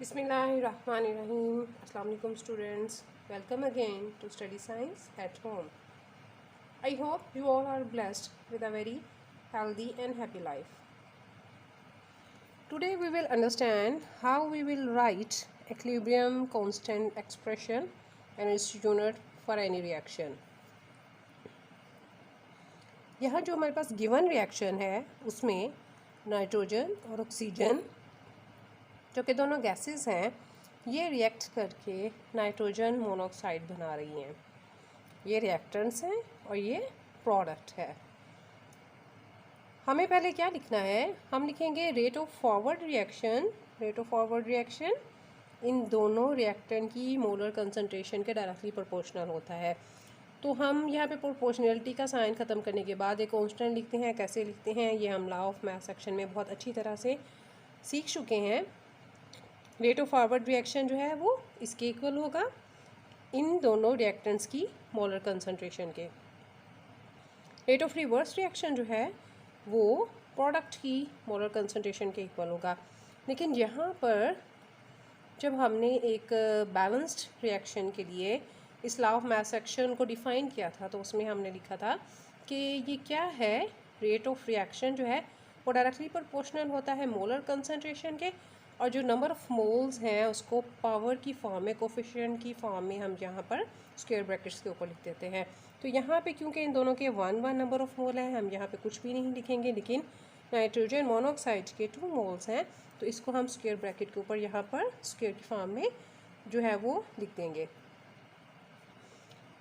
Bismillahirrahmanirrahim. Assalamu alaikum students. Welcome again to Study Science at Home. I hope you all are blessed with a very healthy and happy life. Today we will understand how we will write equilibrium constant expression and its unit for any reaction. यहाँ जो हमारे पास given reaction है उसमें nitrogen और oxygen जो कि दोनों gases हैं ये रिएक्ट करके नाइट्रोजन मोनोऑक्साइड बना रही हैं। ये रिएक्टेंट्स हैं और ये प्रोडक्ट है। हमें पहले क्या लिखना है, हम लिखेंगे rate of forward reaction in दोनों रिएक्टेंट की मोलर कंसंट्रेशन के डायरेक्टली प्रोपोर्शनल होता है। तो हम यहाँ पे प्रोपोर्शनलिटी का साइन ख़त्म करने के बाद एक कांस्टेंट लिखते हैं। कैसे लिखते हैं ये हम लॉ ऑफ मैथ सेक्शन में बहुत अच्छी तरह से सीख चुके हैं। रेट ऑफ फॉरवर्ड रिएक्शन जो है वो इसके इक्वल होगा इन दोनों रिएक्टेंट्स की मोलर कंसंट्रेशन के। रेट ऑफ रिवर्स रिएक्शन जो है वो प्रोडक्ट की मोलर कंसंट्रेशन के इक्वल होगा। लेकिन यहाँ पर जब हमने एक बैलेंस्ड रिएक्शन के लिए इस लॉ ऑफ मैथ सेक्शन को डिफ़ाइन किया था तो उसमें हमने लिखा था कि ये क्या है, रेट ऑफ रिएक्शन जो है वो डायरेक्टली प्रोपोर्शनल होता है मोलर कंसंट्रेशन के, और जो नंबर ऑफ़ मोल्स हैं उसको पावर की फॉर्म में, कोफिशिएंट की फॉर्म में हम यहाँ पर स्क्वायर ब्रैकेट्स के ऊपर लिख देते हैं। तो यहाँ पे क्योंकि इन दोनों के 1 नंबर ऑफ़ मोल है, हम यहाँ पे कुछ भी नहीं लिखेंगे, लेकिन नाइट्रोजन मोनोऑक्साइड के 2 मोल्स हैं तो इसको हम स्क्वायर ब्रैकेट के ऊपर यहाँ पर स्क्वायर की फॉर्म में जो है वो लिख देंगे।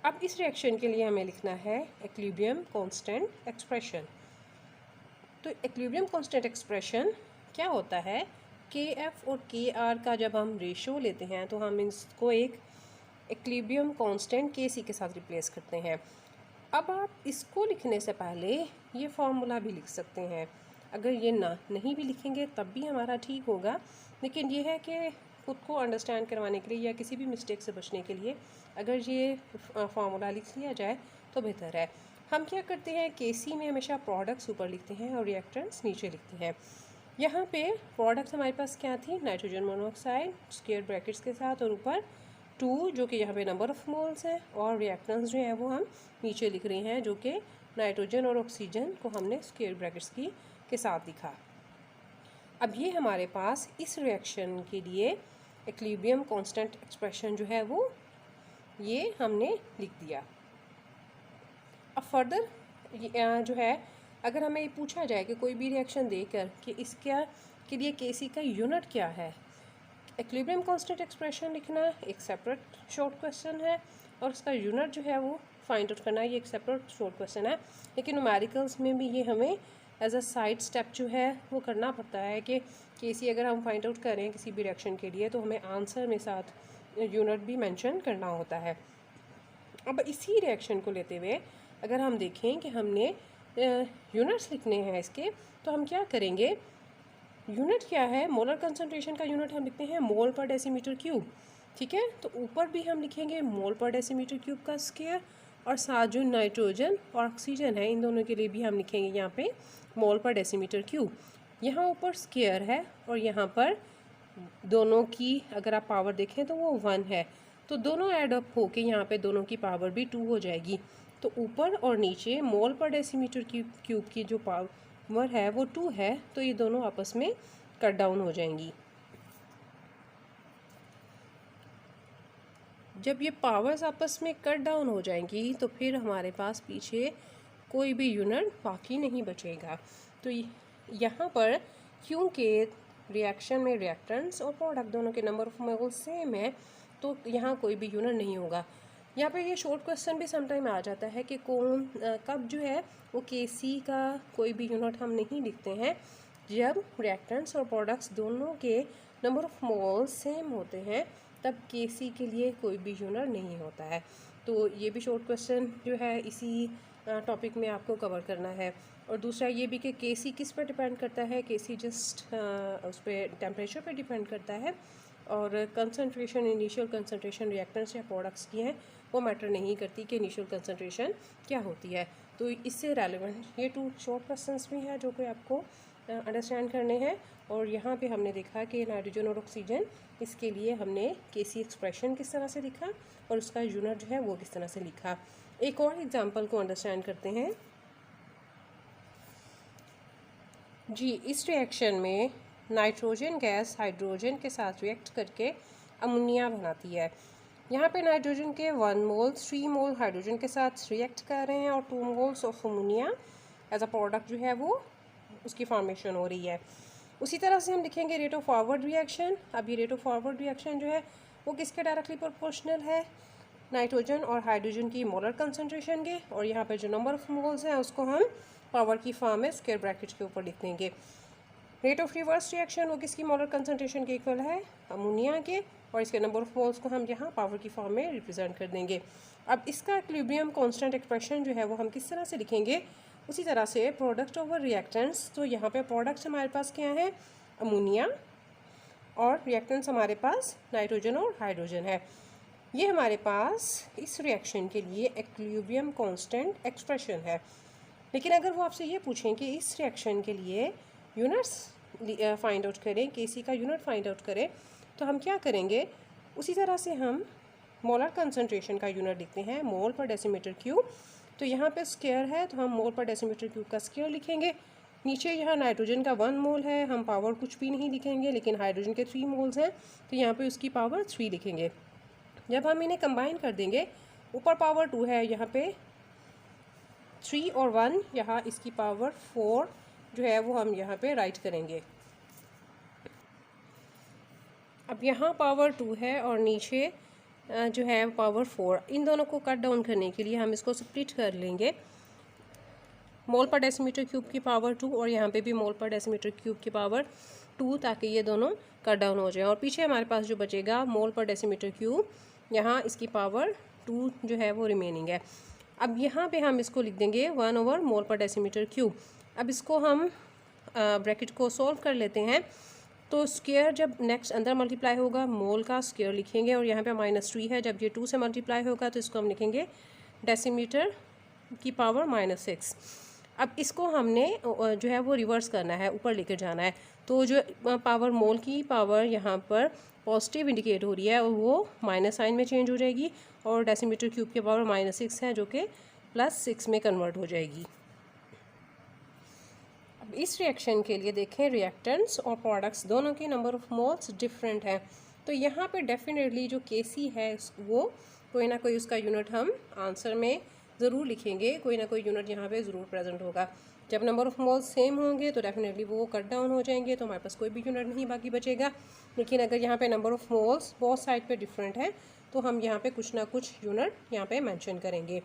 अब इस रिएक्शन के लिए हमें लिखना है इक्विलिब्रियम कांस्टेंट एक्सप्रेशन। तो इक्विलिब्रियम कांस्टेंट एक्सप्रेशन क्या होता है, के एफ और के आर का जब हम रेशो लेते हैं तो हम इसको एक इक्विलिब्रियम कांस्टेंट के सी के साथ रिप्लेस करते हैं। अब आप इसको लिखने से पहले ये फार्मूला भी लिख सकते हैं। अगर ये नहीं भी लिखेंगे तब भी हमारा ठीक होगा, लेकिन ये है कि खुद को अंडरस्टैंड करवाने के लिए या किसी भी मिस्टेक से बचने के लिए अगर ये फार्मूला लिख लिया जाए तो बेहतर है। हम क्या करते हैं, के सी में हमेशा प्रोडक्ट्स ऊपर लिखते हैं और रिएक्टेंट्स नीचे लिखते हैं। यहाँ पे प्रोडक्ट्स हमारे पास क्या थी, नाइट्रोजन मोनोऑक्साइड स्क्वायर ब्रैकेट्स के साथ और ऊपर 2 जो कि यहाँ पे नंबर ऑफ़ मोल्स है, और रिएक्टेंट्स जो है वो हम नीचे लिख रहे हैं जो कि नाइट्रोजन और ऑक्सीजन को हमने स्क्वायर ब्रैकेट्स के साथ लिखा। अब ये हमारे पास इस रिएक्शन के लिए इक्विलिब्रियम कांस्टेंट एक्सप्रेशन जो है वो ये हमने लिख दिया। अब फर्दर जो है अगर हमें ये पूछा जाए कि कोई भी रिएक्शन देकर कि इसका के लिए के सी का यूनिट क्या है, इक्विलिब्रियम कांस्टेंट एक्सप्रेशन लिखना एक सेपरेट शॉर्ट क्वेश्चन है और उसका यूनिट जो है वो फाइंड आउट करना ये एक सेपरेट शॉर्ट क्वेश्चन है। लेकिन न्यूमेरिकल्स में भी ये हमें एज अ साइड स्टेप जो है वो करना पड़ता है कि के सी अगर हम फाइंड आउट करें किसी भी रिएक्शन के लिए तो हमें आंसर में साथ यूनिट भी मेंशन करना होता है। अब इसी रिएक्शन को लेते हुए अगर हम देखें कि हमने यूनिट्स लिखने हैं इसके, तो हम क्या करेंगे, यूनिट क्या है, मोलर कंसंट्रेशन का यूनिट हम लिखते हैं मोल पर डेसीमीटर क्यूब, ठीक है। तो ऊपर भी हम लिखेंगे मोल पर डेसीमीटर क्यूब का स्क्वायर, और साथ जो नाइट्रोजन और ऑक्सीजन है इन दोनों के लिए भी हम लिखेंगे यहाँ पे मोल पर डेसीमीटर क्यूब। यहाँ ऊपर स्क्वायर है और यहाँ पर दोनों की अगर आप पावर देखें तो वो 1 है, तो दोनों ऐड अप होके यहाँ पे दोनों की पावर भी 2 हो जाएगी। तो ऊपर और नीचे मोल पर डेसीमीटर क्यूब की जो पावर है वो 2 है, तो ये दोनों आपस में कट डाउन हो जाएंगी। जब ये पावर्स आपस में कट डाउन हो जाएंगी तो फिर हमारे पास पीछे कोई भी यूनिट बाकी नहीं बचेगा। तो यहाँ पर क्योंकि रिएक्शन में रिएक्टेंट्स और प्रोडक्ट दोनों के नंबर ऑफ मोल्स सेम है तो यहाँ कोई भी यूनिट नहीं होगा। यहाँ पे ये शॉर्ट क्वेश्चन भी समटाइम आ जाता है कि कब जो है वो के सी का कोई भी यूनिट हम नहीं लिखते हैं, जब रिएक्टेंट्स और प्रोडक्ट्स दोनों के नंबर ऑफ मोल्स सेम होते हैं तब के सी के लिए कोई भी यूनिट नहीं होता है। तो ये भी शॉर्ट क्वेश्चन जो है इसी टॉपिक में आपको कवर करना है। और दूसरा ये भी कि के सी किस पर डिपेंड करता है, के सी जस्ट उस पर टेम्परेचर पर डिपेंड करता है, और कंसंट्रेशन इनिशियल कंसंट्रेशन रिएक्टेंट्स या प्रोडक्ट्स की हैं वो मैटर नहीं करती कि इनिशियल कंसंट्रेशन क्या होती है। तो इससे रेलेवेंट ये 2 शॉर्ट क्वेश्चंस भी हैं जो कि आपको अंडरस्टैंड करने हैं। और यहाँ पे हमने देखा कि नाइट्रोजन और ऑक्सीजन, इसके लिए हमने केसी एक्सप्रेशन किस तरह से लिखा और उसका यूनिट जो है वो किस तरह से लिखा। एक और एग्जांपल को अंडरस्टैंड करते हैं जी। इस रिएक्शन में नाइट्रोजन गैस हाइड्रोजन के साथ रिएक्ट करके अमोनिया बनाती है। यहाँ पे नाइट्रोजन के 1 मोल 3 मोल हाइड्रोजन के साथ रिएक्ट कर रहे हैं और 2 moles of ammonia as a product जो है वो उसकी फॉर्मेशन हो रही है। उसी तरह से हम लिखेंगे रेट ऑफ फॉरवर्ड रिएक्शन। अब ये रेट ऑफ फॉरवर्ड रिएक्शन जो है वो किसके डायरेक्टली प्रोपोर्शनल है, नाइट्रोजन और हाइड्रोजन की मोलर कंसनट्रेशन के। और यहाँ पर जो नंबर ऑफ मोल्स हैं उसको हम पावर की फॉर्म में स्क्वायर ब्रैकेट के ऊपर लिख देंगे। रेट ऑफ रिवर्स रिएक्शन वो किसकी मोलर कंसनट्रेशन के इक्वल है, अमोनिया के, और इसके नंबर ऑफ मोल्स को हम यहाँ पावर की फॉर्म में रिप्रेजेंट कर देंगे। अब इसका इक्विलिब्रियम कांस्टेंट एक्सप्रेशन जो है वो हम किस तरह से लिखेंगे, उसी तरह से प्रोडक्ट ओवर रिएक्टेंट्स। तो यहाँ पे प्रोडक्ट्स हमारे पास क्या है, अमोनिया, और रिएक्टेंट्स हमारे पास नाइट्रोजन और हाइड्रोजन है। ये हमारे पास इस रिएक्शन के लिए इक्विलिब्रियम कांस्टेंट एक्सप्रेशन है। लेकिन अगर वो आपसे ये पूछें कि इस रिएक्शन के लिए यूनिट्स फाइंड आउट करें, केसी का यूनिट फाइंड आउट करें, तो हम क्या करेंगे, उसी तरह से हम मोलर कंसंट्रेशन का यूनिट लिखते हैं मोल पर डेसीमीटर क्यूब। तो यहाँ पे स्क्वायर है तो हम मोल पर डेसीमीटर क्यूब का स्क्वायर लिखेंगे। नीचे यहाँ नाइट्रोजन का 1 मोल है, हम पावर कुछ भी नहीं लिखेंगे, लेकिन हाइड्रोजन के 3 मोल्स हैं तो यहाँ पे उसकी पावर 3 लिखेंगे। जब हम इन्हें कंबाइन कर देंगे, ऊपर पावर 2 है, यहाँ पे 3 और 1, यहाँ इसकी पावर 4 जो है वो हम यहाँ पे राइट करेंगे। अब यहाँ पावर 2 है और नीचे जो है पावर 4, इन दोनों को कट डाउन करने के लिए हम इसको स्प्लिट कर लेंगे। मोल पर डेसीमीटर क्यूब की पावर 2 और यहाँ पे भी मोल पर डेसीमीटर क्यूब की पावर 2, ताकि ये दोनों कट डाउन हो जाए। और पीछे हमारे पास जो बचेगा मोल पर डेसीमीटर क्यूब, यहाँ इसकी पावर 2 जो है वो रिमेनिंग है। अब यहाँ पे हम इसको लिख देंगे 1 ओवर मोल पर डेसीमीटर क्यूब। अब इसको हम ब्रैकेट को सॉल्व कर लेते हैं। तो स्क्वायर जब नेक्स्ट अंदर मल्टीप्लाई होगा, मोल का स्क्वायर लिखेंगे, और यहाँ पे -3 है, जब ये 2 से मल्टीप्लाई होगा तो इसको हम लिखेंगे डेसीमीटर की पावर -6। अब इसको हमने जो है वो रिवर्स करना है, ऊपर लेकर जाना है। तो जो पावर मोल की पावर यहाँ पर पॉजिटिव इंडिकेट हो रही है और वो माइनस साइन में चेंज हो जाएगी, और डेसीमीटर क्यूब की पावर -6 है जो कि +6 में कन्वर्ट हो जाएगी। अब इस रिएक्शन के लिए देखें, रिएक्टेंट्स और प्रोडक्ट्स दोनों के नंबर ऑफ मोल्स डिफरेंट हैं। तो यहाँ पे डेफिनेटली जो केसी है वो कोई ना कोई उसका यूनिट हम आंसर में ज़रूर लिखेंगे, कोई ना कोई यूनिट यहाँ पे ज़रूर प्रेजेंट होगा। जब नंबर ऑफ मोल्स सेम होंगे तो डेफिनेटली वो कट डाउन हो जाएंगे, तो हमारे पास कोई भी यूनिट नहीं बाकी बचेगा। लेकिन अगर यहाँ पे number of moles both side पे डिफरेंट है तो हम यहाँ पे कुछ ना कुछ यूनिट यहाँ पे मेंशन करेंगे।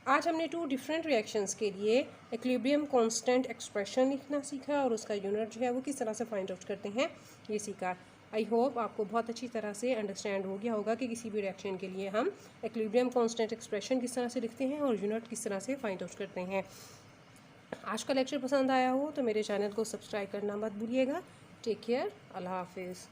आज हमने 2 डिफरेंट रिएक्शंस के लिए इक्विलिब्रियम कांस्टेंट एक्सप्रेशन लिखना सीखा और उसका यूनिट जो है वो किस तरह से फाइंड आउट करते हैं ये सीखा। आई होप आपको बहुत अच्छी तरह से अंडरस्टैंड हो गया होगा कि किसी भी रिएक्शन के लिए हम इक्विलिब्रियम कांस्टेंट एक्सप्रेशन किस तरह से लिखते हैं और यूनिट किस तरह से फाइंड आउट करते हैं। आज का लेक्चर पसंद आया हो तो मेरे चैनल को सब्सक्राइब करना मत भूलिएगा। टेक केयर, अल्लाह हाफिज़।